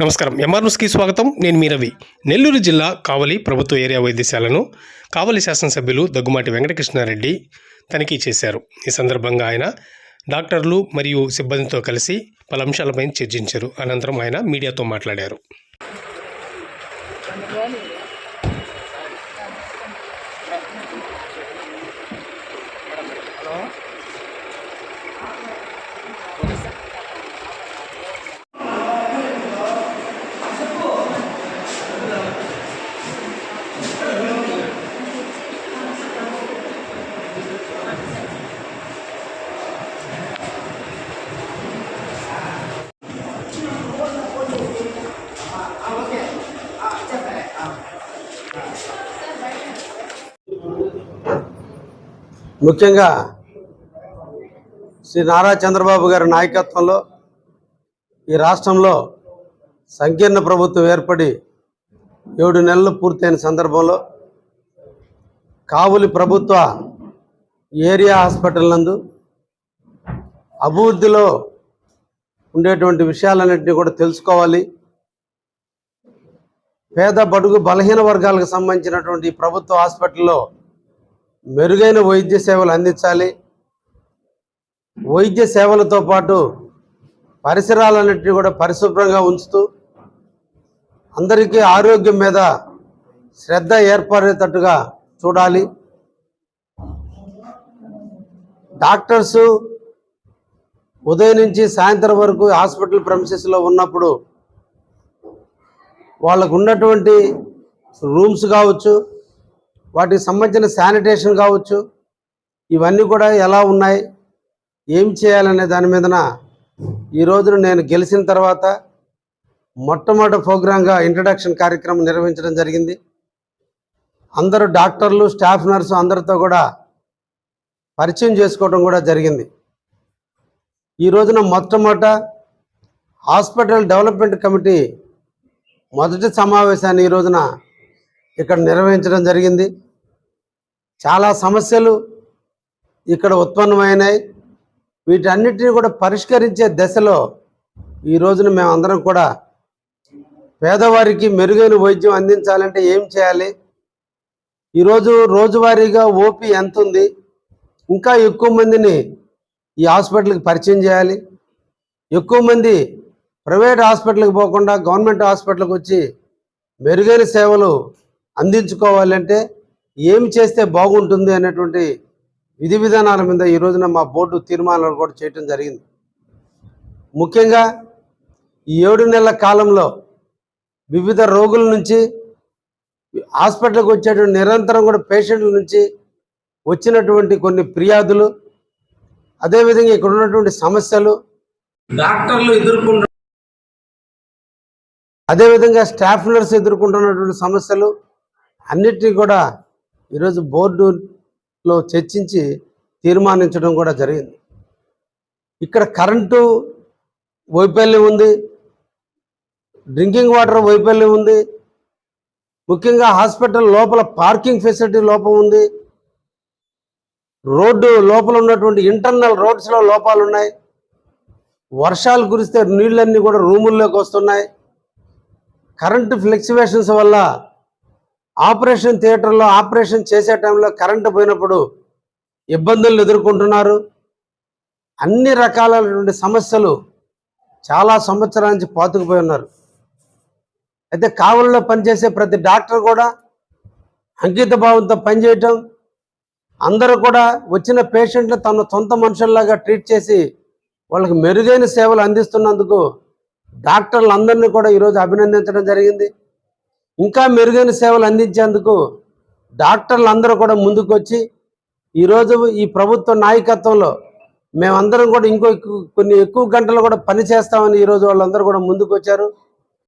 నమస్కారం. ఎంఆర్ న్యూస్కి స్వాగతం. నేను మీ రవి. నెల్లూరు జిల్లా కావలి ప్రభుత్వ ఏరియా వైద్యశాలను కావలి శాసనసభ్యులు దగ్గుమాటి వెంకటకృష్ణారెడ్డి తనిఖీ చేశారు. ఈ సందర్భంగా ఆయన డాక్టర్లు మరియు సిబ్బందితో కలిసి పలు అంశాలపై చర్చించారు. అనంతరం ఆయన మీడియాతో మాట్లాడారు. ముఖ్యంగా శ్రీ నారా చంద్రబాబు గారి నాయకత్వంలో ఈ రాష్ట్రంలో సంకీర్ణ ప్రభుత్వం ఏర్పడి 7 నెలలు పూర్తయిన సందర్భంలో కావలి ప్రభుత్వ ఏరియా హాస్పిటల్ నందు అభివృద్ధిలో ఉండేటువంటి విషయాలన్నింటినీ కూడా తెలుసుకోవాలి. పేద బడుగు బలహీన వర్గాలకు సంబంధించినటువంటి ఈ ప్రభుత్వ హాస్పిటల్లో మెరుగైన వైద్య సేవలు అందించాలి. వైద్య సేవలతో పాటు పరిసరాలన్నింటినీ కూడా పరిశుభ్రంగా ఉంచుతూ అందరికీ ఆరోగ్యం మీద శ్రద్ధ ఏర్పడేటట్టుగా చూడాలి. డాక్టర్సు ఉదయం నుంచి సాయంత్రం వరకు హాస్పిటల్ ప్రెమిసెస్లో ఉన్నప్పుడు వాళ్ళకు ఉన్నటువంటి రూమ్స్ కావచ్చు, వాటికి సంబంధించిన శానిటేషన్ కావచ్చు, ఇవన్నీ కూడా ఎలా ఉన్నాయి, ఏం చేయాలనే దాని మీదన ఈ రోజున నేను గెలిచిన తర్వాత మొట్టమొదటి ప్రోగ్రాంగా ఇంట్రడక్షన్ కార్యక్రమం నిర్వహించడం జరిగింది. అందరూ డాక్టర్లు, స్టాఫ్ నర్సు అందరితో కూడా పరిచయం చేసుకోవడం కూడా జరిగింది. ఈ రోజున మొట్టమొదట హాస్పిటల్ డెవలప్మెంట్ కమిటీ మొదటి సమావేశాన్ని ఈ రోజున ఇక్కడ నిర్వహించడం జరిగింది. చాలా సమస్యలు ఇక్కడ ఉత్పన్నమైనాయి. వీటన్నిటిని కూడా పరిష్కరించే దశలో ఈ రోజున మేమందరం కూడా పేదవారికి మెరుగైన వైద్యం అందించాలంటే ఏం చేయాలి, ఈరోజు రోజువారీగా ఓపీ ఎంత ఉంది, ఇంకా ఎక్కువ మందిని ఈ హాస్పిటల్కి పరిచయం చేయాలి, ఎక్కువ మంది ప్రైవేట్ హాస్పిటల్కి పోకుండా గవర్నమెంట్ హాస్పిటల్కి వచ్చి మెరుగైన సేవలు అందించుకోవాలంటే ఏం చేస్తే బాగుంటుంది అనేటువంటి విధి విధానాల మీద ఈ రోజున మా బోర్డు తీర్మానాలు కూడా చేయటం జరిగింది. ముఖ్యంగా ఈ 7 నెలల కాలంలో వివిధ రోగుల నుంచి హాస్పిటల్కి వచ్చేటువంటి నిరంతరం కూడా పేషెంట్ల నుంచి వచ్చినటువంటి కొన్ని ఫిర్యాదులు, అదేవిధంగా ఇక్కడ ఉన్నటువంటి సమస్యలు, డాక్టర్లు ఎదుర్కొంటున్న, అదేవిధంగా స్టాఫ్ నర్స్ ఎదుర్కొంటున్నటువంటి సమస్యలు అన్నిటినీ కూడా ఈరోజు బోర్డులో చర్చించి తీర్మానించడం కూడా జరిగింది. ఇక్కడ కరెంటు వైఫల్యం ఉంది, డ్రింకింగ్ వాటర్ వైఫల్యం ఉంది, ముఖ్యంగా హాస్పిటల్ లోపల పార్కింగ్ ఫెసిలిటీ లోపం ఉంది, రోడ్డు లోపల ఉన్నటువంటి ఇంటర్నల్ రోడ్స్లో లోపాలు ఉన్నాయి, వర్షాలు కురిస్తే నీళ్ళన్నీ కూడా రూముల్లోకి వస్తున్నాయి, కరెంటు ఫ్లక్చువేషన్స్ వల్ల ఆపరేషన్ థియేటర్లో ఆపరేషన్ చేసే టైంలో కరెంటు పోయినప్పుడు ఇబ్బందులు ఎదుర్కొంటున్నారు. అన్ని రకాలైనటువంటి సమస్యలు చాలా సంవత్సరాల నుంచి పాతుకుపోయి ఉన్నారు. అయితే కావలిలో పనిచేసే ప్రతి డాక్టర్ కూడా అంకిత భావంతో పనిచేయటం, అందరూ కూడా వచ్చిన పేషెంట్లు తన సొంత మనుషుల్లాగా ట్రీట్ చేసి వాళ్ళకి మెరుగైన సేవలు అందిస్తున్నందుకు డాక్టర్లు అందరినీ కూడా ఈరోజు అభినందించడం జరిగింది. ఇంకా మెరుగైన సేవలు అందించేందుకు డాక్టర్లు అందరూ కూడా ముందుకు వచ్చి ఈరోజు ఈ ప్రభుత్వ నాయకత్వంలో మేమందరం కూడా కొన్ని ఎక్కువ గంటలు కూడా పని చేస్తామని ఈరోజు వాళ్ళందరూ కూడా ముందుకు వచ్చారు.